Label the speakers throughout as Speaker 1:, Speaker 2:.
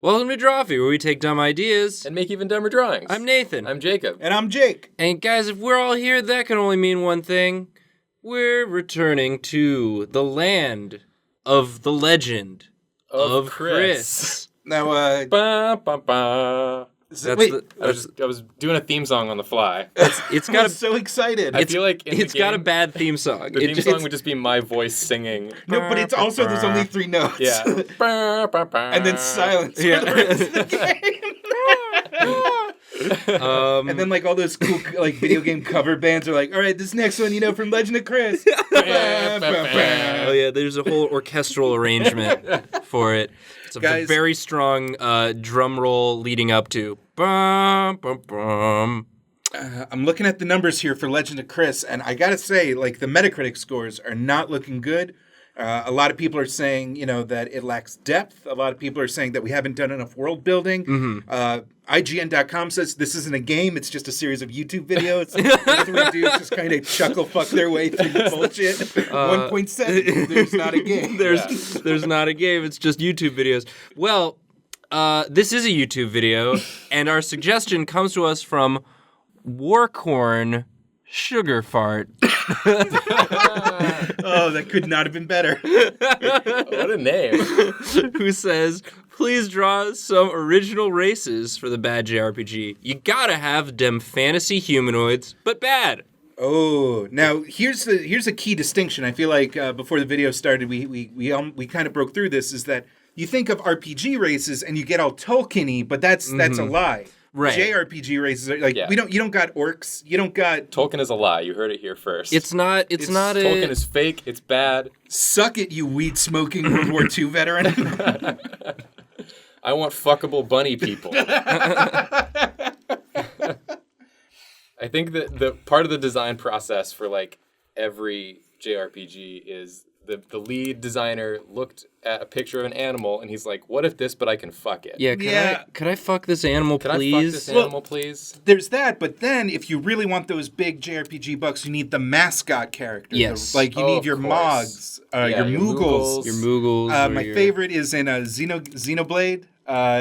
Speaker 1: Welcome to Drawfee, where we take dumb ideas
Speaker 2: and make even dumber drawings.
Speaker 1: I'm Nathan.
Speaker 2: I'm Jacob.
Speaker 3: And I'm Jake.
Speaker 1: And guys, if we're all here, that can only mean one thing. We're returning to the land of the Legend of Krys.
Speaker 3: Now,
Speaker 2: Ba, ba, ba. I was doing a theme song on the fly.
Speaker 1: It's got
Speaker 3: I'm so excited.
Speaker 2: I feel like
Speaker 1: it's got a bad theme song.
Speaker 2: The theme song would just be my voice singing.
Speaker 3: No, but it's also, there's only 3 notes.
Speaker 2: Yeah. Ba, ba, ba.
Speaker 3: And then silence
Speaker 1: Yeah.
Speaker 3: for the rest of the game. And then, like, all those cool, like, video game cover bands are like, all right, this next one, from Legend of Krys.
Speaker 1: Oh, yeah, there's a whole orchestral arrangement for it. It's a very strong drum roll leading up to bum, bum, bum.
Speaker 3: I'm looking at the numbers here for Legend of Krys, and I gotta say, like, the Metacritic scores are not looking good. A lot of people are saying, that it lacks depth. A lot of people are saying that we haven't done enough world building.
Speaker 1: Mm-hmm.
Speaker 3: IGN.com says this isn't a game. It's just a series of YouTube videos. 3 dudes just kind of chuckle fuck their way through the bullshit. 1.7, there's not a game.
Speaker 1: There's not a game. It's just YouTube videos. Well, this is a YouTube video, and our suggestion comes to us from Warcorn Sugar Fart.
Speaker 3: Oh, that could not have been better.
Speaker 2: What a name.
Speaker 1: Who says, please draw some original races for the bad JRPG. You gotta have dem fantasy humanoids, but bad.
Speaker 3: Oh, now here's a key distinction. I feel like before the video started, we kind of broke through this. Is that you think of RPG races and you get all Tolkien-y, but that's a lie.
Speaker 1: Right.
Speaker 3: JRPG races are like you don't got orcs, you don't got
Speaker 2: Tolkien is a lie. You heard it here first.
Speaker 1: It's not
Speaker 2: Tolkien is fake. It's bad.
Speaker 3: Suck it, you weed smoking World War II veteran.
Speaker 2: I want fuckable bunny people. I think that the part of the design process for like every JRPG is the lead designer looked at a picture of an animal and he's like, what if this, but I can fuck it?
Speaker 1: Yeah, could I fuck this animal, please?
Speaker 2: Can I fuck this animal, please?
Speaker 3: There's that, but then if you really want those big JRPG bucks, you need the mascot character.
Speaker 1: Yes.
Speaker 3: You need your Mogs, your Moogles.
Speaker 1: Your Moogles.
Speaker 3: My favorite is in Xenoblade.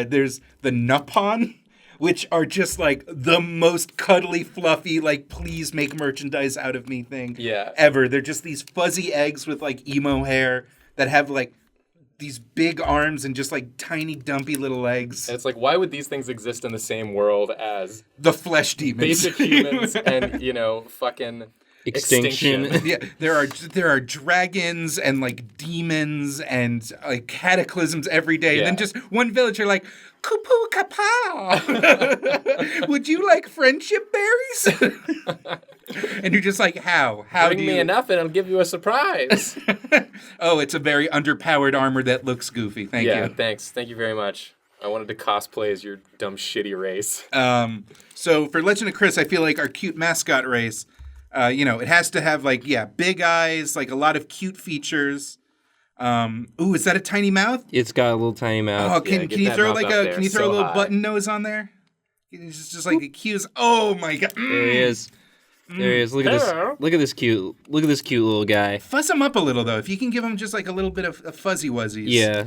Speaker 3: There's the Nupon, which are just like the most cuddly, fluffy, like, please make merchandise out of me thing ever. They're just these fuzzy eggs with like emo hair that have like these big arms and just like tiny, dumpy little legs.
Speaker 2: And it's like, why would these things exist in the same world as
Speaker 3: the flesh demons?
Speaker 2: Basic humans and, fucking extinction.
Speaker 3: Yeah, there are dragons and like demons and like cataclysms every day. And then just one villager like, Kupu Kapow! Would you like friendship berries? And you're just like, how?
Speaker 2: Bring me enough and I'll give you a surprise.
Speaker 3: Oh, it's a very underpowered armor that looks goofy. Thank you.
Speaker 2: Yeah, thanks. Thank you very much. I wanted to cosplay as your dumb, shitty race.
Speaker 3: So for Legend of Krys, I feel like our cute mascot race, it has to have like, big eyes, like a lot of cute features. Ooh, is that a tiny mouth?
Speaker 1: It's got a little tiny mouth.
Speaker 3: Oh, can you throw like a little button nose on there? It's just like a cute. Oh my god!
Speaker 1: There he is. There he is. Look at this. Look at this cute little guy.
Speaker 3: Fuzz him up a little though. If you can give him just like a little bit of fuzzy wuzzies.
Speaker 1: Yeah.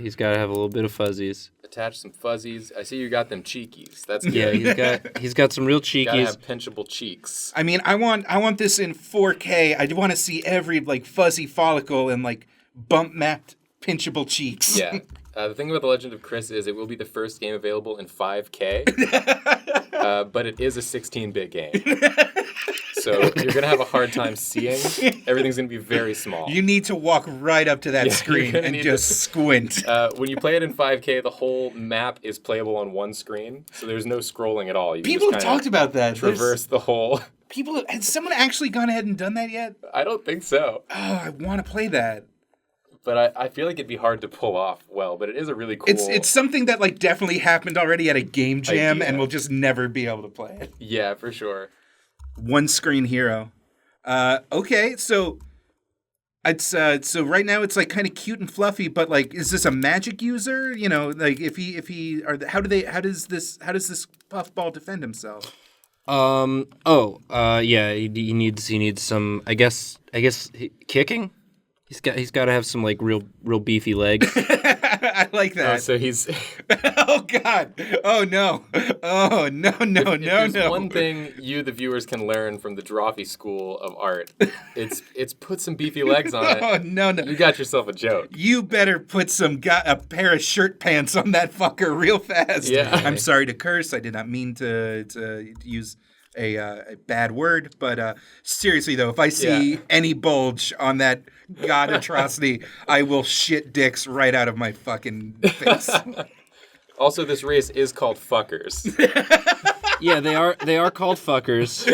Speaker 1: He's got to have a little bit of fuzzies.
Speaker 2: Attach some fuzzies. I see you got them cheekies. That's good.
Speaker 1: Yeah, he's got some real cheekies.
Speaker 2: Gotta have pinchable cheeks.
Speaker 3: I mean, I want this in 4K. I want to see every like fuzzy follicle and like bump mapped pinchable cheeks.
Speaker 2: Yeah. The thing about The Legend of Krys is it will be the first game available in 5K, but it is a 16-bit game. So you're going to have a hard time seeing. Everything's going to be very small.
Speaker 3: You need to walk right up to that screen and just squint.
Speaker 2: When you play it in 5K, the whole map is playable on one screen, so there's no scrolling at all. You
Speaker 3: People have talked about that.
Speaker 2: Traverse the whole...
Speaker 3: Has someone actually gone ahead and done that yet?
Speaker 2: I don't think so.
Speaker 3: Oh, I want to play that.
Speaker 2: But I feel like it'd be hard to pull off well, but it is a really cool...
Speaker 3: It's something that like definitely happened already at a game jam and we'll just never be able to play it.
Speaker 2: Yeah, for sure.
Speaker 3: One screen hero. Okay, so it's so right now it's like kind of cute and fluffy, but like is this a magic user? Like if he how does this puffball defend himself?
Speaker 1: He needs some I guess kicking. He's got to have some like real beefy legs.
Speaker 3: I like that.
Speaker 2: Oh, so he's...
Speaker 3: Oh, God. Oh, no. Oh, no.
Speaker 2: If there's one thing you, the viewers, can learn from the Drawfee School of Art, it's put some beefy legs on it.
Speaker 3: Oh, no.
Speaker 2: You got yourself a joke.
Speaker 3: You better put a pair of shirt pants on that fucker real fast.
Speaker 2: Yeah.
Speaker 3: I'm sorry to curse. I did not mean to use a bad word, but seriously though, if I see any bulge on that god atrocity, I will shit dicks right out of my fucking face.
Speaker 2: Also, this race is called fuckers.
Speaker 1: Yeah, they are called fuckers.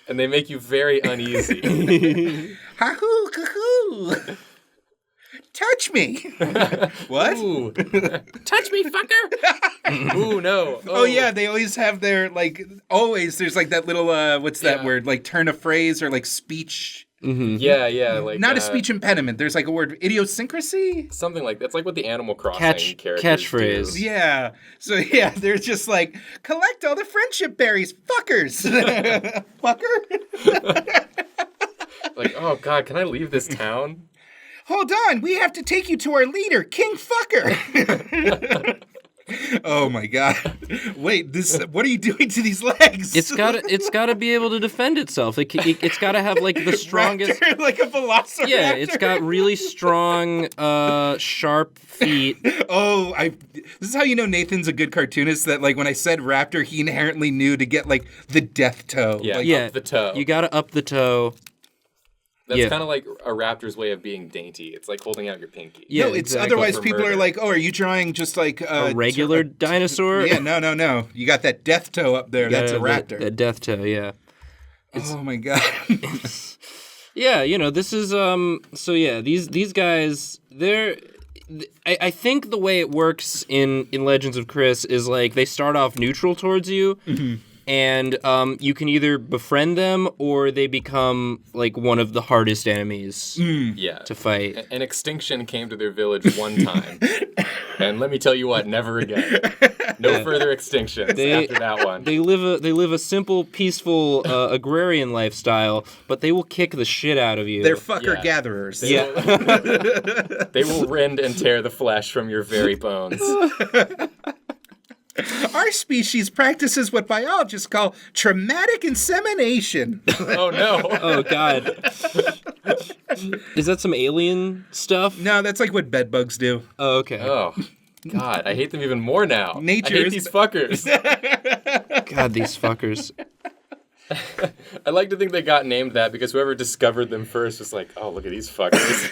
Speaker 2: And they make you very uneasy.
Speaker 3: Ha-hoo, coo-hoo. Touch me. What?
Speaker 2: Ooh. Touch me, fucker. Ooh, no.
Speaker 3: Oh, yeah, they always have their, there's like that little, what's that word? Like turn of phrase or like speech.
Speaker 1: Mm-hmm.
Speaker 2: Yeah. Like
Speaker 3: not a speech impediment. There's like a word, idiosyncrasy?
Speaker 2: Something like that's like what the Animal Crossing characters
Speaker 1: catchphrase.
Speaker 2: do.
Speaker 3: Yeah. So, yeah, they're just like, collect all the friendship berries, fuckers. Fucker.
Speaker 2: Like, oh, God, can I leave this town?
Speaker 3: Hold on, we have to take you to our leader, King Fucker. Oh my God! Wait, what are you doing to these legs?
Speaker 1: It's gotta be able to defend itself. It's gotta have like the strongest,
Speaker 3: Raptor, like a velociraptor.
Speaker 1: Yeah, it's got really strong, sharp feet.
Speaker 3: Oh, this is how you know Nathan's a good cartoonist. That like when I said raptor, he inherently knew to get like the death toe.
Speaker 2: Yeah, up the toe.
Speaker 1: You gotta up the toe.
Speaker 2: That's kind of like a raptor's way of being dainty. It's like holding out your pinky.
Speaker 3: Yeah, no, it's exactly. Otherwise people are like, oh, are you drawing just like
Speaker 1: a regular dinosaur?
Speaker 3: Yeah, no. You got that death toe up there. That's a raptor.
Speaker 1: That death toe, yeah.
Speaker 3: Oh my God.
Speaker 1: Yeah, this is so yeah, these guys, I think the way it works in Legends of Krys is like they start off neutral towards you. Mm-hmm. And you can either befriend them or they become like one of the hardest enemies to fight.
Speaker 2: An extinction came to their village one time. And let me tell you what, never again. No further extinctions after that one.
Speaker 1: They live a simple, peaceful agrarian lifestyle, but they will kick the shit out of you.
Speaker 3: They're fucker gatherers.
Speaker 2: They will rend and tear the flesh from your very bones.
Speaker 3: Our species practices what biologists call traumatic insemination.
Speaker 2: Oh, no.
Speaker 1: Oh, God. Is that some alien stuff?
Speaker 3: No, that's like what bedbugs do.
Speaker 1: Oh, okay.
Speaker 2: Oh, God. I hate them even more now. I hate these fuckers.
Speaker 1: God, these fuckers.
Speaker 2: I like to think they got named that because whoever discovered them first was like, oh, look at these fuckers.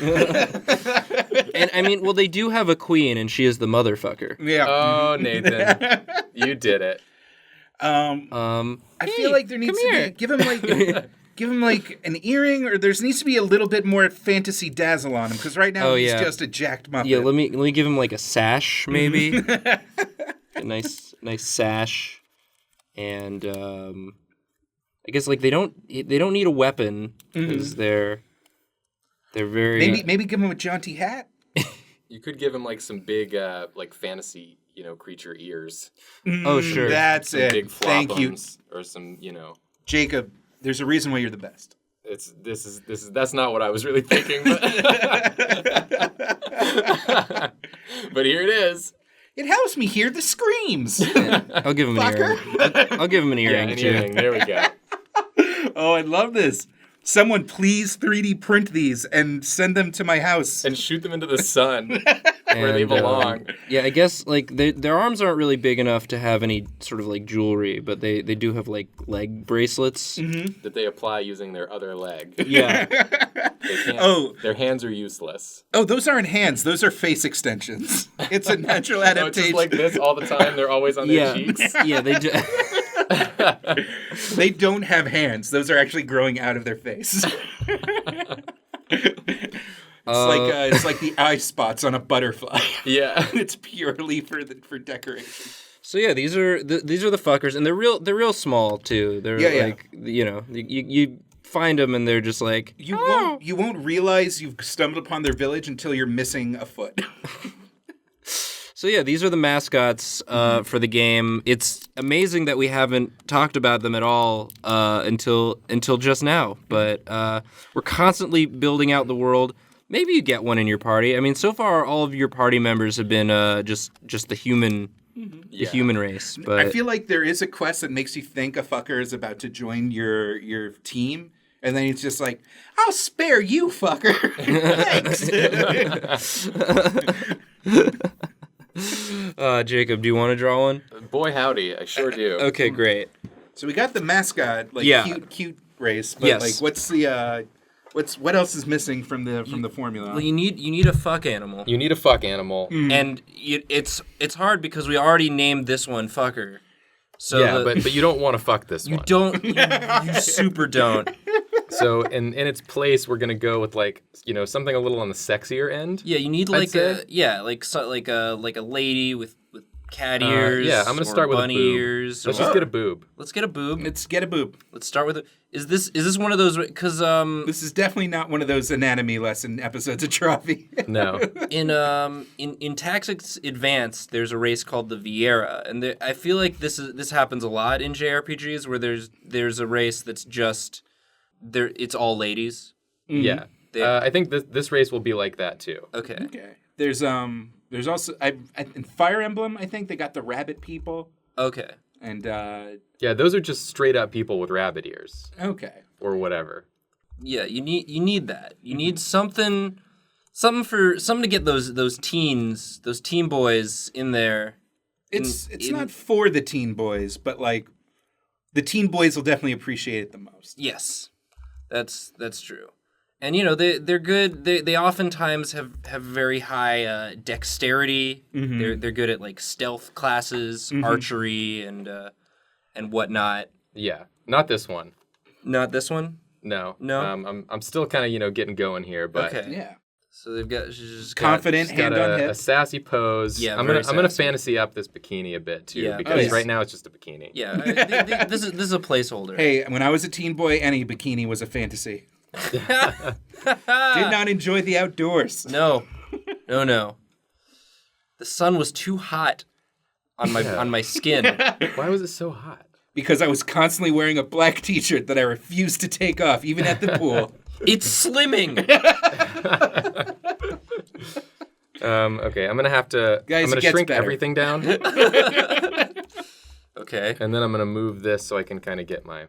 Speaker 1: And I mean, well, they do have a queen, and she is the motherfucker.
Speaker 3: Yeah.
Speaker 2: Oh, Nathan, you did it.
Speaker 3: I feel like there needs to be give him like an earring, or there needs to be a little bit more fantasy dazzle on him because right now he's just a jacked muppet.
Speaker 1: Yeah, let me give him like a sash, maybe. A nice sash, and I guess like they don't need a weapon because they're very
Speaker 3: maybe give him a jaunty hat.
Speaker 2: You could give him like some big like fantasy creature ears.
Speaker 1: Oh sure,
Speaker 3: that's
Speaker 2: some
Speaker 3: it.
Speaker 2: Big
Speaker 3: Thank you.
Speaker 2: Or some
Speaker 3: Jacob. There's a reason why you're the best.
Speaker 2: That's not what I was really thinking, but, but here it is.
Speaker 3: It helps me hear the screams.
Speaker 1: I'll give him an earring. I'll give him an earring.
Speaker 2: Yeah, an earring. There we go.
Speaker 3: Oh, I love this. Someone please 3D print these and send them to my house.
Speaker 2: And shoot them into the sun where they belong.
Speaker 1: Yeah, I guess like their arms aren't really big enough to have any sort of like jewelry, but they do have like leg bracelets
Speaker 2: that they apply using their other leg.
Speaker 1: Yeah.
Speaker 2: Their hands are useless.
Speaker 3: Oh, those aren't hands. Those are face extensions. It's a natural adaptation.
Speaker 2: It's just like this all the time. They're always on their cheeks.
Speaker 1: Yeah, they do.
Speaker 3: They don't have hands. Those are actually growing out of their face. It's like the eye spots on a butterfly.
Speaker 2: Yeah,
Speaker 3: it's purely for decoration.
Speaker 1: So yeah, these are the fuckers, and they're real small too. They're like you find them and they're just like
Speaker 3: you won't realize you've stumbled upon their village until you're missing a foot.
Speaker 1: So yeah, these are the mascots for the game. It's amazing that we haven't talked about them at all until just now. But we're constantly building out the world. Maybe you get one in your party. I mean, so far all of your party members have been just the human, the human race. But
Speaker 3: I feel like there is a quest that makes you think a fucker is about to join your team, and then it's just like, I'll spare you, fucker.
Speaker 1: Thanks. Jacob, do you want to draw one?
Speaker 2: Boy, howdy, I sure do.
Speaker 1: Okay, great.
Speaker 3: So we got the mascot, cute race, but
Speaker 1: Yes.
Speaker 3: what's the what else is missing from the formula?
Speaker 1: Well, you need a fuck animal.
Speaker 2: You need a fuck animal.
Speaker 1: And it's hard because we already named this one fucker. So
Speaker 2: Yeah, but you don't want to fuck this one.
Speaker 1: you super don't.
Speaker 2: So in its place, we're gonna go with something a little on the sexier end.
Speaker 1: Yeah, you need like a lady with cat ears.
Speaker 2: Yeah, I'm gonna start with a
Speaker 1: bunny
Speaker 2: boob.
Speaker 1: ears.
Speaker 2: Let's just get a boob.
Speaker 1: Let's get a boob.
Speaker 3: Let's get a boob.
Speaker 1: Let's start with Is this one of those? Because
Speaker 3: This is definitely not one of those anatomy lesson episodes of Drawfee.
Speaker 2: No.
Speaker 1: in Tactics Advanced, there's a race called the Viera, and I feel like this happens a lot in JRPGs where there's a race that's just it's all ladies.
Speaker 2: Yeah. I think this race will be like that too.
Speaker 1: Okay.
Speaker 3: There's also in Fire Emblem, I think they got the rabbit people.
Speaker 1: Okay.
Speaker 3: And
Speaker 2: yeah, those are just straight up people with rabbit ears.
Speaker 3: Okay.
Speaker 2: Or whatever.
Speaker 1: Yeah, you need that. You need something to get those teen boys in there.
Speaker 3: It's not for the teen boys, but like the teen boys will definitely appreciate it the most.
Speaker 1: Yes. That's true. And they're good. They oftentimes have very high dexterity. They're good at like stealth classes, archery, and whatnot.
Speaker 2: Yeah, not this one.
Speaker 1: Not this one.
Speaker 2: No.
Speaker 1: No.
Speaker 2: I'm still kind of getting going here, but
Speaker 1: Okay.
Speaker 3: Yeah.
Speaker 1: So they've got she's
Speaker 3: Confident,
Speaker 2: she's got
Speaker 3: hand on
Speaker 2: a
Speaker 3: hip.
Speaker 2: sassy pose.
Speaker 1: Yeah,
Speaker 2: I'm
Speaker 1: very
Speaker 2: gonna
Speaker 1: sassy.
Speaker 2: fantasy up this bikini a bit too,
Speaker 1: Yeah.
Speaker 2: because
Speaker 3: yes.
Speaker 2: right now it's just a bikini.
Speaker 1: Yeah. This is a placeholder.
Speaker 3: Hey, when I was a teen boy, any bikini was a fantasy. Did not enjoy the outdoors.
Speaker 1: No. The sun was too hot on my skin.
Speaker 2: Why was it so hot?
Speaker 3: Because I was constantly wearing a black t-shirt that I refused to take off, even at the pool.
Speaker 1: It's slimming.
Speaker 2: Okay, I'm gonna have to.
Speaker 3: Guys,
Speaker 2: I'm gonna
Speaker 3: it gets
Speaker 2: shrink
Speaker 3: better.
Speaker 2: everything down,
Speaker 1: Okay.
Speaker 2: and then I'm gonna move this so I can kind of get my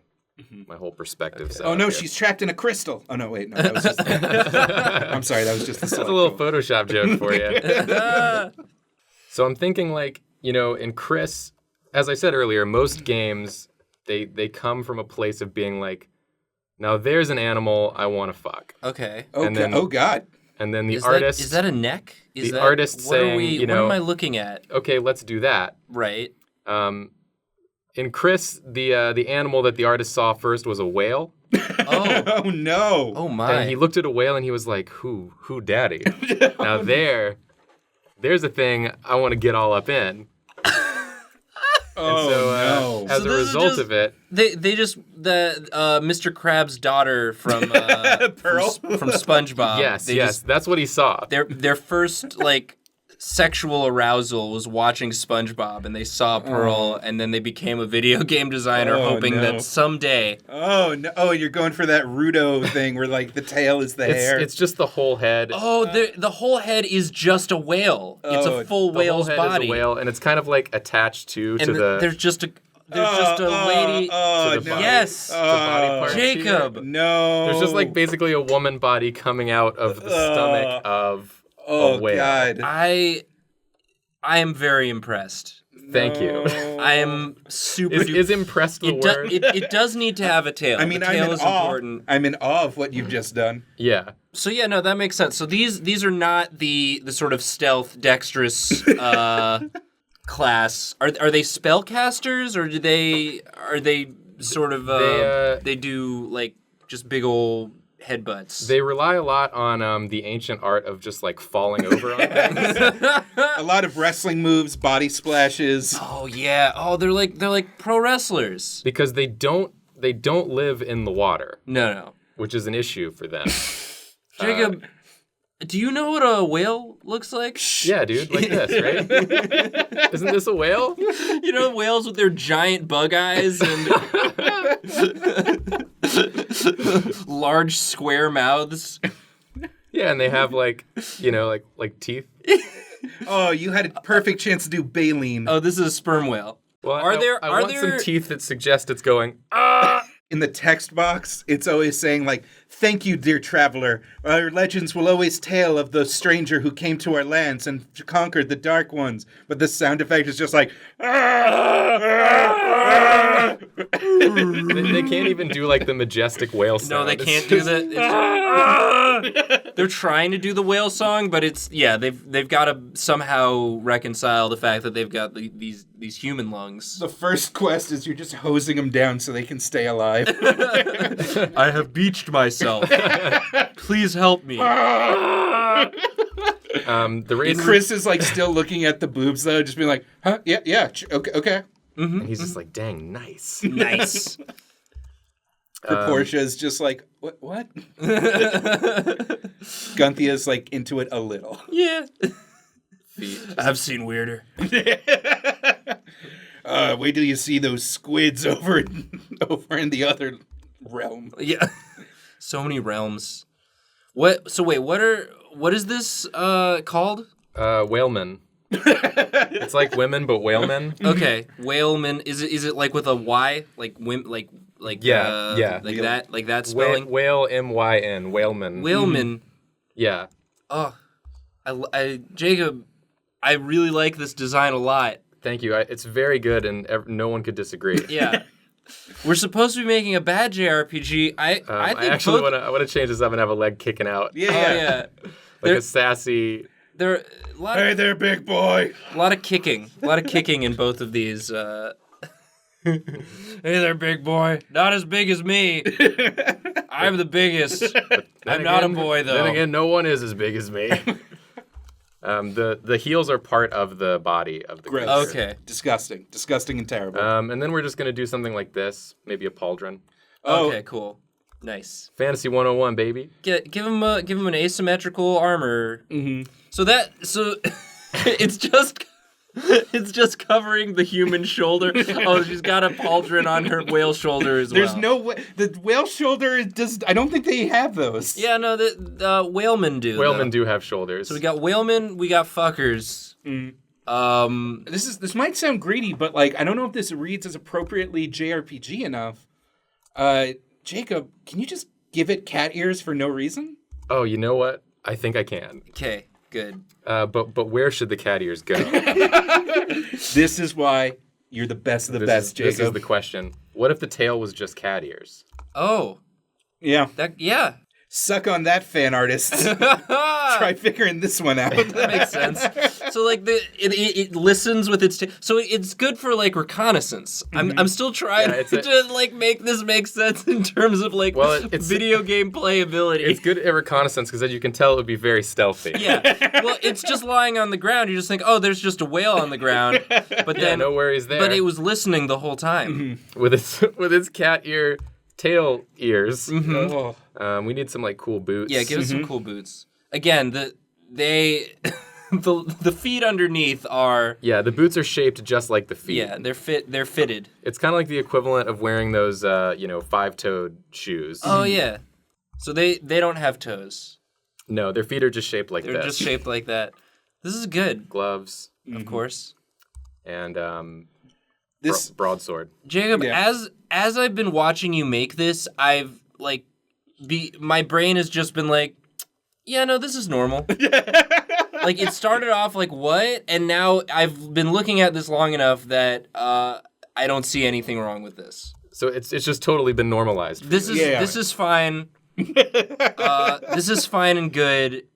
Speaker 2: whole perspective. set
Speaker 3: Oh
Speaker 2: up
Speaker 3: no,
Speaker 2: here.
Speaker 3: she's trapped in a crystal. Oh no, wait, no, that was just. I'm sorry, that was just the
Speaker 2: That's
Speaker 3: select
Speaker 2: a little
Speaker 3: tool.
Speaker 2: Photoshop joke for you. So I'm thinking in Krys, as I said earlier, most games they come from a place of being like, now there's an animal I want to fuck,
Speaker 1: Okay.
Speaker 3: Okay.
Speaker 2: and then-
Speaker 3: Oh god.
Speaker 2: and then the
Speaker 1: Is
Speaker 2: artist.
Speaker 1: is that a neck? Is
Speaker 2: the
Speaker 1: that,
Speaker 2: artist
Speaker 1: what
Speaker 2: saying,
Speaker 1: are we,
Speaker 2: you
Speaker 1: what
Speaker 2: know-
Speaker 1: am I looking at?
Speaker 2: Okay, let's do that.
Speaker 1: Right.
Speaker 2: In Krys, the animal that the artist saw first was a whale.
Speaker 1: Oh.
Speaker 3: Oh no.
Speaker 1: Oh my.
Speaker 2: And he looked at a whale and he was like, who daddy? Now there's a thing I want to get all up in.
Speaker 3: Oh no.
Speaker 2: As
Speaker 1: So
Speaker 2: a
Speaker 1: this is
Speaker 2: result
Speaker 1: just-
Speaker 2: of it,
Speaker 1: They just Mr. Krabs' daughter from
Speaker 3: Pearl?
Speaker 1: from SpongeBob.
Speaker 2: yes,
Speaker 1: They
Speaker 2: yes, that's what he saw.
Speaker 1: Their first sexual arousal was watching SpongeBob, and they saw Pearl, and then they became a video game designer,
Speaker 3: Oh,
Speaker 1: hoping
Speaker 3: no.
Speaker 1: that someday.
Speaker 3: Oh no. Oh, you're going for that Rudo thing where like the tail is the hair.
Speaker 2: It's just the whole head.
Speaker 1: Oh, the whole head is just a whale. It's
Speaker 3: Oh,
Speaker 1: a full
Speaker 2: The
Speaker 1: whale's
Speaker 2: whole head
Speaker 1: body.
Speaker 2: is a whale, and it's kind of like attached to
Speaker 1: and
Speaker 2: the
Speaker 1: there's just a lady.
Speaker 3: Oh,
Speaker 2: to the
Speaker 3: no.
Speaker 2: body.
Speaker 1: Yes.
Speaker 2: the body parts here.
Speaker 1: Jacob.
Speaker 3: No.
Speaker 2: There's just like basically a woman body coming out of the stomach of
Speaker 3: Oh
Speaker 2: a whale.
Speaker 3: god.
Speaker 1: I am very impressed.
Speaker 2: Thank you.
Speaker 1: I am super.
Speaker 2: Is impressed the
Speaker 1: It, do,
Speaker 2: word?
Speaker 1: it does need to have a tail.
Speaker 3: I mean,
Speaker 1: the
Speaker 3: I'm
Speaker 1: tail
Speaker 3: in
Speaker 1: is
Speaker 3: awe.
Speaker 1: important.
Speaker 3: I'm in awe of what you've just done.
Speaker 2: Yeah.
Speaker 1: So yeah, no, that makes sense. So these are not the sort of stealth, dexterous class. Are they spellcasters, or are they sort of they do like just big old headbutts?
Speaker 2: They rely a lot on the ancient art of just like falling over on things.
Speaker 3: A lot of wrestling moves, body splashes.
Speaker 1: Oh yeah. Oh, they're like pro wrestlers.
Speaker 2: Because they don't live in the water,
Speaker 1: No.
Speaker 2: which is an issue for them.
Speaker 1: Jacob, do you know what a whale looks like?
Speaker 2: Yeah, dude, like this, right? Isn't this a whale?
Speaker 1: You know whales with their giant bug eyes and large square mouths?
Speaker 2: Yeah, and they have like teeth.
Speaker 3: Oh, you had a perfect chance to do baleen.
Speaker 1: Oh, this is a sperm whale.
Speaker 2: Well, I want some teeth that suggest it's going,
Speaker 3: In the text box, it's always saying, like, thank you, dear traveler. Our legends will always tell of the stranger who came to our lands and conquered the dark ones. But the sound effect is just like,
Speaker 2: they can't even do like the majestic whale sound.
Speaker 1: No, they can't do that. They're trying to do the whale song, but they've got to somehow reconcile the fact that they've got these human lungs.
Speaker 3: the first quest is you're just hosing them down so they can stay alive.
Speaker 1: I have beached myself. Please help me.
Speaker 2: The
Speaker 3: And Chris is like still looking at the boobs though, just being like, huh? Yeah, okay.
Speaker 1: Mm-hmm.
Speaker 2: And he's just like, dang, nice.
Speaker 1: Nice.
Speaker 3: Portia's just like, what? Gunthia's like into it a little.
Speaker 1: Yeah.
Speaker 2: Feet.
Speaker 1: I've seen weirder.
Speaker 3: Wait till you see those squids over in the other realm.
Speaker 1: Yeah. So many realms. What is this called?
Speaker 2: Whalemen. It's like women, but whalemen.
Speaker 1: Okay. Whaleman. Is it like with a Y? Like
Speaker 2: Yeah.
Speaker 1: Like that spelling?
Speaker 2: Whale M-Y-N. Whaleman.
Speaker 1: Whaleman.
Speaker 2: Yeah.
Speaker 1: Oh. Jacob, I really like this design a lot.
Speaker 2: Thank you. It's very good, and no one could disagree.
Speaker 1: Yeah. We're supposed to be making a bad JRPG. I think
Speaker 2: I actually want to change this up and have a leg kicking out.
Speaker 3: Yeah.
Speaker 2: Like a sassy.
Speaker 3: Hey there, big boy.
Speaker 1: A lot of kicking in both of these. Hey there, big boy. Not as big as me. I'm the biggest. I'm not a boy, though.
Speaker 2: Then again, no one is as big as me. The heels are part of the body of the
Speaker 3: Gross.
Speaker 2: creature.
Speaker 1: Okay.
Speaker 3: Disgusting and terrible.
Speaker 2: And then we're just going to do something like this. Maybe a pauldron.
Speaker 1: Okay, cool. Nice.
Speaker 2: Fantasy 101, baby.
Speaker 1: Give him an asymmetrical armor.
Speaker 3: Mm-hmm.
Speaker 1: So it's just covering the human shoulder. Oh, she's got a pauldron on her whale shoulder as well.
Speaker 3: There's no way. The whale shoulder I don't think they have those.
Speaker 1: Yeah, no, the whalemen do.
Speaker 2: Whalemen do have shoulders.
Speaker 1: So we got whalemen, we got fuckers.
Speaker 3: Mm. This might sound greedy, but like I don't know if this reads as appropriately JRPG enough. Jacob, can you just give it cat ears for no reason?
Speaker 2: Oh, you know what? I think I can.
Speaker 1: Okay, good.
Speaker 2: But where should the cat ears go?
Speaker 3: This is why you're the best of the best, Jacob.
Speaker 2: This is the question. What if the tail was just cat ears?
Speaker 1: Oh.
Speaker 3: Yeah.
Speaker 1: Yeah.
Speaker 3: Suck on that, fan artists. Try figuring this one out.
Speaker 1: That makes sense. So like it listens with its so it's good for like reconnaissance.
Speaker 3: Mm-hmm.
Speaker 1: I'm still trying to like make this make sense in terms of like video game playability.
Speaker 2: It's good at reconnaissance because then you can tell it would be very stealthy.
Speaker 1: Yeah. Well, it's just lying on the ground. You just think, oh, there's just a whale on the ground. But then
Speaker 2: no worries there.
Speaker 1: But it was listening the whole time.
Speaker 2: Mm-hmm. With its cat ear tail ears.
Speaker 1: Mm-hmm.
Speaker 3: Oh.
Speaker 2: We need some like cool boots.
Speaker 1: Yeah, give us some cool boots. Again, the feet underneath are
Speaker 2: the boots are shaped just like the feet.
Speaker 1: Yeah, they're fitted.
Speaker 2: It's kind of like the equivalent of wearing those five-toed shoes.
Speaker 1: Oh yeah. So they don't have toes.
Speaker 2: No, their feet are just shaped like
Speaker 1: They're
Speaker 2: this.
Speaker 1: just shaped like that. This is good.
Speaker 2: Gloves.
Speaker 1: Of course.
Speaker 2: And
Speaker 3: This
Speaker 2: broadsword.
Speaker 1: Jacob,
Speaker 3: Yeah.
Speaker 1: as I've been watching you make this, I've like my brain has just been like, yeah, no, this is normal. Like it started off like what, and now I've been looking at this long enough that I don't see anything wrong with this.
Speaker 2: So it's just totally been normalized.
Speaker 1: This is fine. This is fine and good.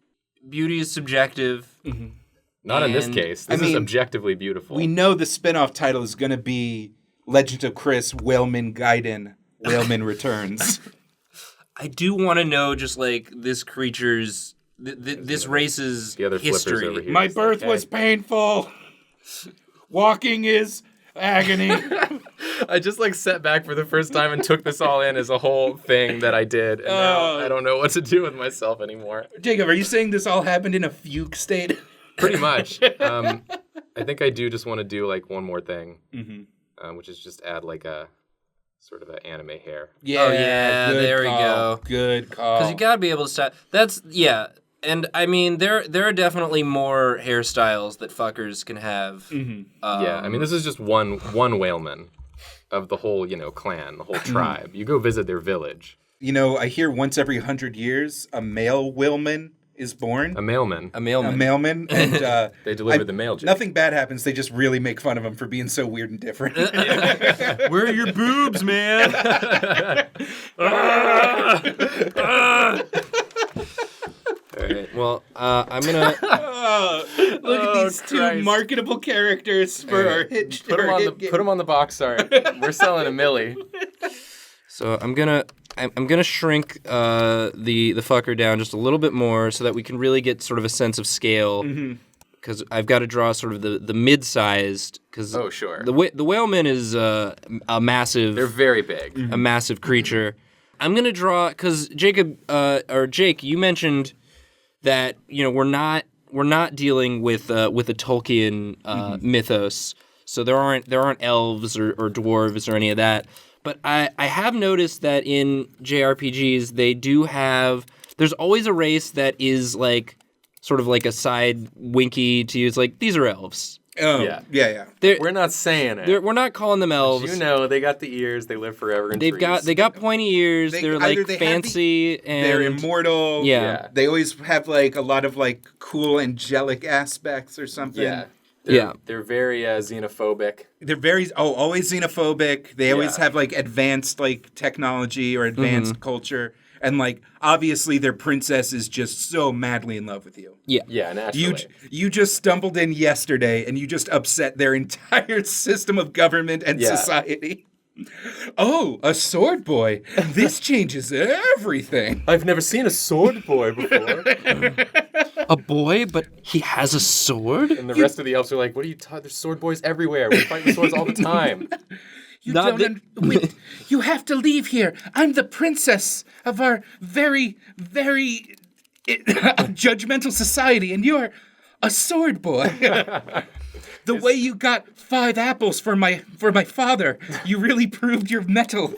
Speaker 1: Beauty is subjective.
Speaker 3: Mm-hmm.
Speaker 2: Not in this case. This is objectively beautiful.
Speaker 3: We know the spin-off title is going to be Legend of Krys, Whaleman Gaiden, Whaleman Returns.
Speaker 1: I do want to know just like this creature's, this race's
Speaker 2: the other flippers over
Speaker 1: history.
Speaker 2: here.
Speaker 3: My birth was painful. Walking is agony.
Speaker 2: I just like sat back for the first time and took this all in as a whole thing that I did. And now I don't know what to do with myself anymore.
Speaker 3: Jacob, are you saying this all happened in a fugue state?
Speaker 2: Pretty much. I think I do just want to do like one more thing, which is just add like a sort of an anime hair.
Speaker 3: Yeah,
Speaker 1: Oh, yeah,
Speaker 3: good
Speaker 1: there we
Speaker 3: call.
Speaker 1: go.
Speaker 3: Good call.
Speaker 1: Because you gotta be able to stop. That's And I mean, there are definitely more hairstyles that fuckers can have.
Speaker 2: Yeah, I mean, this is just one whaleman of the whole, clan, the whole tribe. You go visit their village.
Speaker 3: I hear once every 100 years, a male whaleman is born.
Speaker 2: A mailman.
Speaker 1: A mailman.
Speaker 3: A mailman. And
Speaker 2: They deliver the mail. Jake.
Speaker 3: Nothing bad happens. They just really make fun of him for being so weird and different.
Speaker 2: Where are your boobs, man?
Speaker 1: All right. Well, I'm gonna
Speaker 3: Look at these two marketable characters for our hit.
Speaker 2: Put them on the box art. We're selling a milli.
Speaker 1: So I'm gonna shrink the fucker down just a little bit more so that we can really get sort of a sense of scale. Because I've got to draw sort of the mid-sized.
Speaker 2: Oh, sure.
Speaker 1: The whaleman is a massive.
Speaker 2: They're very big.
Speaker 1: A massive creature. I'm gonna draw because Jake, you mentioned that we're not dealing with a Tolkien theos, so there aren't elves or dwarves or any of that. But I have noticed that in JRPGs they do have. There's always a race that is like sort of like a side winky to use. Like these are elves.
Speaker 3: Oh, yeah.
Speaker 2: We're not saying it.
Speaker 1: We're not calling them elves.
Speaker 2: They got the ears. They live forever in trees.
Speaker 1: They got pointy ears. They're like fancy and
Speaker 3: they're immortal.
Speaker 1: Yeah.
Speaker 3: They always have like a lot of like cool angelic aspects or something.
Speaker 2: Yeah. They're very xenophobic.
Speaker 3: They're very always xenophobic. They always have like advanced like technology or advanced culture. And like obviously their princess is just so madly in love with you.
Speaker 1: Yeah.
Speaker 2: Yeah, naturally.
Speaker 3: You just stumbled in yesterday and you just upset their entire system of government and society. Oh, a sword boy. This changes everything.
Speaker 2: I've never seen a sword boy before.
Speaker 1: A boy, but he has a sword?
Speaker 2: And the rest of the elves are like, what are you talking? There's sword boys everywhere. We fight with swords all the time.
Speaker 3: You have to leave here. I'm the princess of our very, very judgmental society, and you're a sword boy. The way you got 5 apples for my father, you really proved your mettle.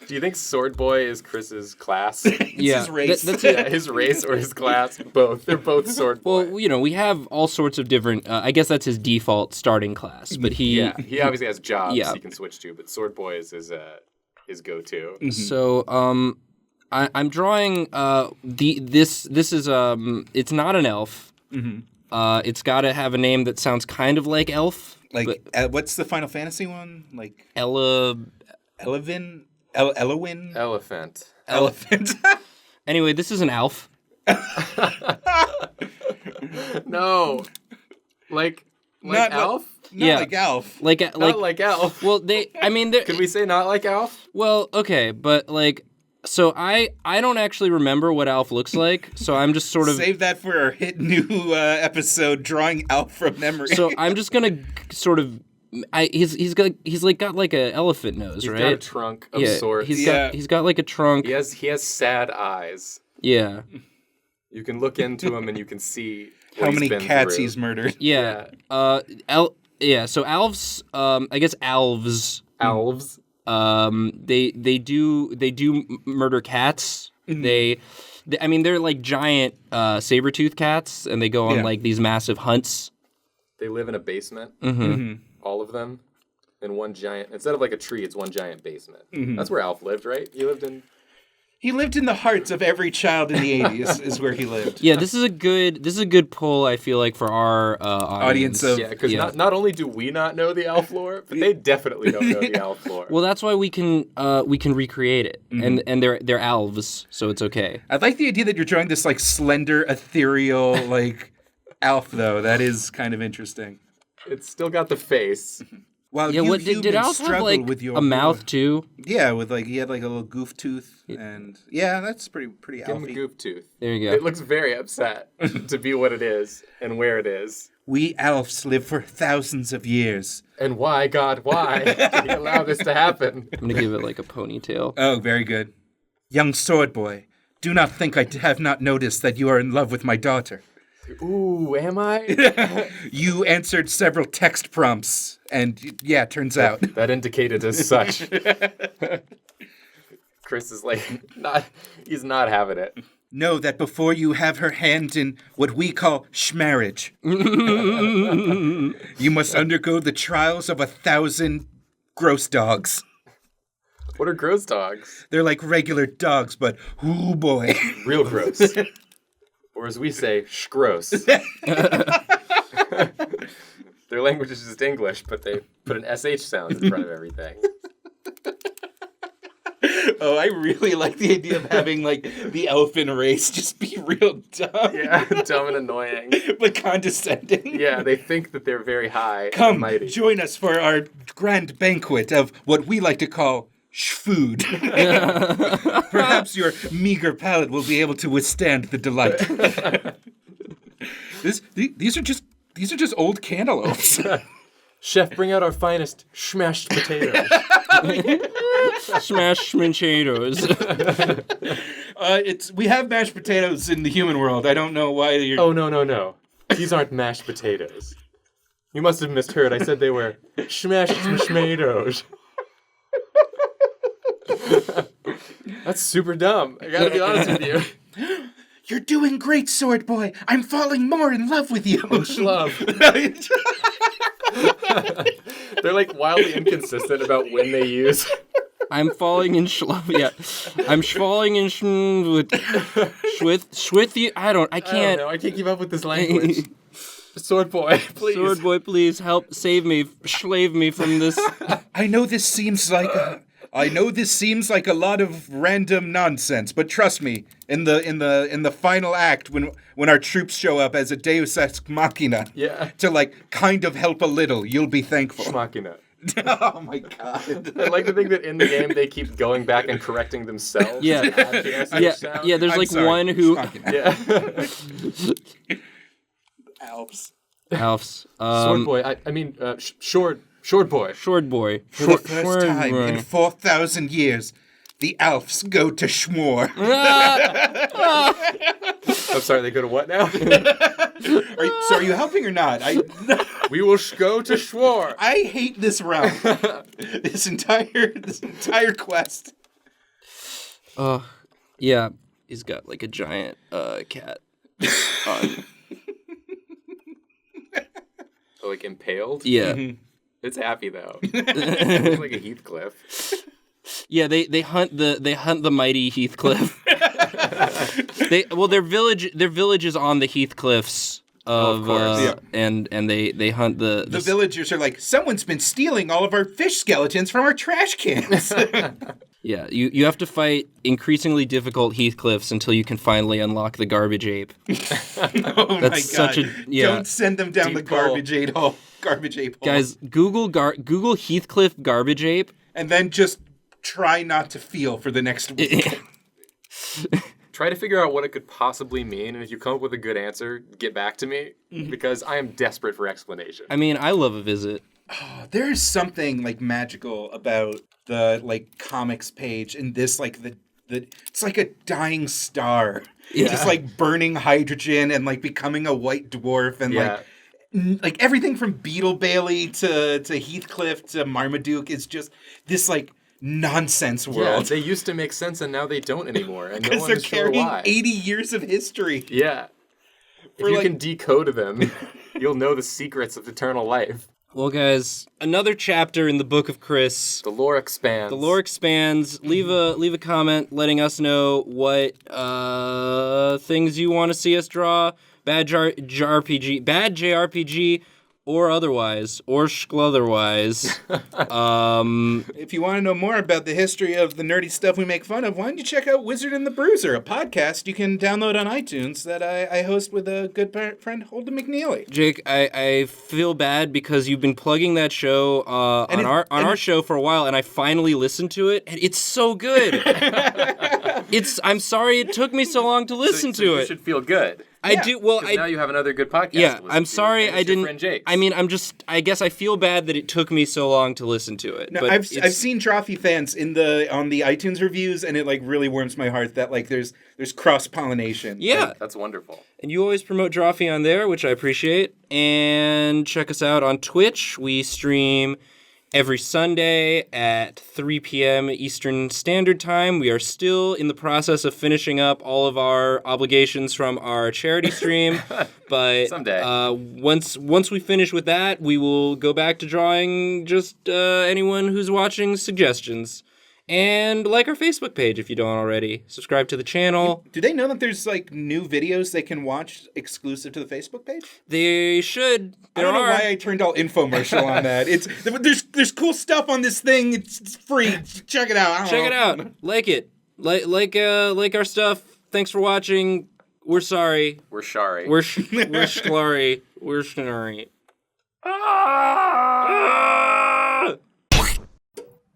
Speaker 2: Do you think Sword Boy is Chris's class?
Speaker 3: His race.
Speaker 2: His race or his class, both. They're both Sword Boy.
Speaker 1: Well, we have all sorts of different. I guess that's his default starting class, but he
Speaker 2: obviously has jobs he can switch to, but Sword Boy is his go-to.
Speaker 1: Mm-hmm. So I'm drawing this is it's not an elf. Mm-hmm. It's got to have a name that sounds kind of like elf.
Speaker 3: Like what's the Final Fantasy one? Like
Speaker 2: Elephant.
Speaker 1: Anyway, this is an elf.
Speaker 2: No. Like Alf?
Speaker 3: Not like Alf.
Speaker 2: Not like Alf.
Speaker 1: Well, could
Speaker 2: we say not like Alf?
Speaker 1: Well, okay, but so I don't actually remember what Alf looks like, so I'm just sort of
Speaker 3: save that for our hit new episode, drawing Alf from memory.
Speaker 1: So I'm just gonna sort of. He's got like an elephant nose, right?
Speaker 2: He's got a trunk of sorts.
Speaker 1: He's got like a trunk.
Speaker 2: He has sad eyes.
Speaker 1: Yeah.
Speaker 2: You can look into him and you can see
Speaker 3: how many cats he's murdered.
Speaker 1: Yeah. So elves. I guess elves.
Speaker 2: Elves.
Speaker 1: They do murder cats. Mm-hmm. They're like giant saber-toothed cats, and they go on like these massive hunts.
Speaker 2: They live in a basement.
Speaker 1: Mm-hmm. Mm-hmm.
Speaker 2: All of them, in one giant. Instead of like a tree, it's one giant basement. Mm-hmm. That's where Alf lived, right? He lived in the hearts of every child in the 80s. Is where he lived.
Speaker 1: Yeah, this is a good pull. I feel like for our audience.
Speaker 2: Because not only do we not know the Alf lore, but they definitely don't know the Alf lore.
Speaker 1: Well, that's why we can recreate it, mm-hmm. and they're elves, so it's okay.
Speaker 3: I like the idea that you're drawing this like slender, ethereal like Alf though. That is kind of interesting.
Speaker 2: It's still got the face.
Speaker 3: Well,
Speaker 1: did Alf have like a mouth too?
Speaker 3: Yeah, with like he had like a little goof tooth, and that's pretty
Speaker 2: Give
Speaker 3: Alfy.
Speaker 2: him a goof tooth.
Speaker 1: There you go.
Speaker 2: It looks very upset to be what it is and where it is.
Speaker 3: We elves live for thousands of years.
Speaker 2: And why, God, why did he allow this to happen?
Speaker 1: I'm gonna give it like a ponytail.
Speaker 3: Oh, very good. Young sword boy, do not think I have not noticed that you are in love with my daughter.
Speaker 2: Ooh, am I?
Speaker 3: You answered several text prompts, and turns out.
Speaker 2: That indicated as such. Chris is like, he's not having it.
Speaker 3: know that before you have her hand in what we call schmarriage, you must undergo the trials of 1,000 gross dogs.
Speaker 2: What are gross dogs?
Speaker 3: They're like regular dogs, but ooh boy.
Speaker 2: Real gross. Or as we say, schgross. Their language is just English, but they put an SH sound in front of everything.
Speaker 3: Oh, I really like the idea of having, like, the elfin race just be real dumb.
Speaker 2: Yeah, dumb and annoying.
Speaker 3: But condescending.
Speaker 2: Yeah, they think that they're very high
Speaker 3: Come,
Speaker 2: and mighty.
Speaker 3: join us for our grand banquet of what we like to call food. Perhaps your meager palate will be able to withstand the delight. These are just old cantaloupes.
Speaker 2: Chef, bring out our finest smashed potatoes.
Speaker 1: Smashed potatoes.
Speaker 3: We have mashed potatoes in the human world. I don't know why you're...
Speaker 2: Oh, no. These aren't mashed potatoes. You must have misheard. I said they were smashed tomatoes. That's super dumb. I gotta be honest with you.
Speaker 3: You're doing great, Sword Boy. I'm falling more in love with you.
Speaker 2: Love. They're like wildly inconsistent about when they use.
Speaker 1: I'm falling in yeah. I'm falling in with you. I can't.
Speaker 2: I don't know. I can't keep up with this language. Sword Boy, please.
Speaker 1: Sword Boy, please help save me, slave me from this.
Speaker 3: I know this seems like a lot of random nonsense, but trust me, in the final act when our troops show up as a Deus Ex Machina, to like kind of help a little, you'll be thankful.
Speaker 2: Machina.
Speaker 3: Oh my god!
Speaker 2: I like to think that in the game they keep going back and correcting themselves.
Speaker 1: Yeah, yeah. There's like one who.
Speaker 2: Yeah.
Speaker 3: Alps.
Speaker 2: Sword Boy. I mean, Short Boy.
Speaker 1: Short Boy.
Speaker 3: For the first time in 4,000 years, the Alps go to Schmore.
Speaker 2: I'm sorry, they go to what now?
Speaker 3: Are you helping or not?
Speaker 2: We will go to Schmore.
Speaker 3: I hate this round. This entire quest.
Speaker 1: Yeah. He's got like a giant cat on.
Speaker 2: Like impaled?
Speaker 1: Yeah.
Speaker 3: Mm-hmm.
Speaker 2: It's happy though. It's like a Heathcliff.
Speaker 1: Yeah, they hunt the mighty Heathcliff. Their village is on the Heathcliffs of course. And they hunt the
Speaker 3: villagers are like, someone's been stealing all of our fish skeletons from our trash cans.
Speaker 1: Yeah, you have to fight increasingly difficult Heathcliffs until you can finally unlock the garbage ape.
Speaker 3: Oh that's my god! Don't send them down the garbage ape hole.
Speaker 1: Guys, Google Heathcliff garbage ape,
Speaker 3: and then just try not to feel for the next week.
Speaker 2: Try to figure out what it could possibly mean, and if you come up with a good answer, get back to me, because I am desperate for explanation.
Speaker 1: I mean, I love a visit.
Speaker 3: Oh, there is something like magical about the like comics page and this like the it's like a dying star, just like burning hydrogen and like becoming a white dwarf and like everything from Beetle Bailey to Heathcliff to Marmaduke is just this like nonsense world.
Speaker 2: Yeah, they used to make sense and now they don't anymore, and no one
Speaker 3: they're
Speaker 2: is sure
Speaker 3: carrying
Speaker 2: why.
Speaker 3: 80 years of history.
Speaker 2: Yeah, if you can decode them, you'll know the secrets of eternal life.
Speaker 1: Well, guys, another chapter in the Book of Krys.
Speaker 2: The lore expands. Leave a comment letting us know what things you want to see us draw. Bad JRPG, or otherwise, or otherwise.
Speaker 3: If you want to know more about the history of the nerdy stuff we make fun of, why don't you check out Wizard and the Bruiser, a podcast you can download on iTunes that I host with a good friend, Holden McNeely.
Speaker 1: Jake, I feel bad because you've been plugging that show on our show for a while, and I finally listened to it, and it's so good. I'm sorry it took me so long to listen to it.
Speaker 2: You should feel good.
Speaker 1: I do. Well,
Speaker 2: now you have another good podcast.
Speaker 1: Yeah,
Speaker 2: to listen
Speaker 1: I'm
Speaker 2: to,
Speaker 1: sorry I didn't.
Speaker 2: Friend Jake's.
Speaker 1: I mean, I guess I feel bad that it took me so long to listen to it.
Speaker 3: No,
Speaker 1: but
Speaker 3: I've seen Drawfee fans on the iTunes reviews, and it like really warms my heart that like there's cross pollination.
Speaker 1: Yeah,
Speaker 2: that's wonderful.
Speaker 1: And you always promote Drawfee on there, which I appreciate. And check us out on Twitch. We stream every Sunday at 3 p.m. Eastern Standard Time. We are still in the process of finishing up all of our obligations from our charity stream, but
Speaker 2: someday.
Speaker 1: Once we finish with that, we will go back to drawing just anyone who's watching suggestions. And like our Facebook page if you don't already. Subscribe to the channel.
Speaker 3: Do they know that there's like new videos they can watch exclusive to the Facebook page?
Speaker 1: They should.
Speaker 3: I don't know why I turned all infomercial on that. There's cool stuff on this thing. It's free. Check it out.
Speaker 1: Check it out. Like it. Like our stuff. Thanks for watching. We're sorry.
Speaker 2: We're sorry.
Speaker 1: We're sorry. We're sorry.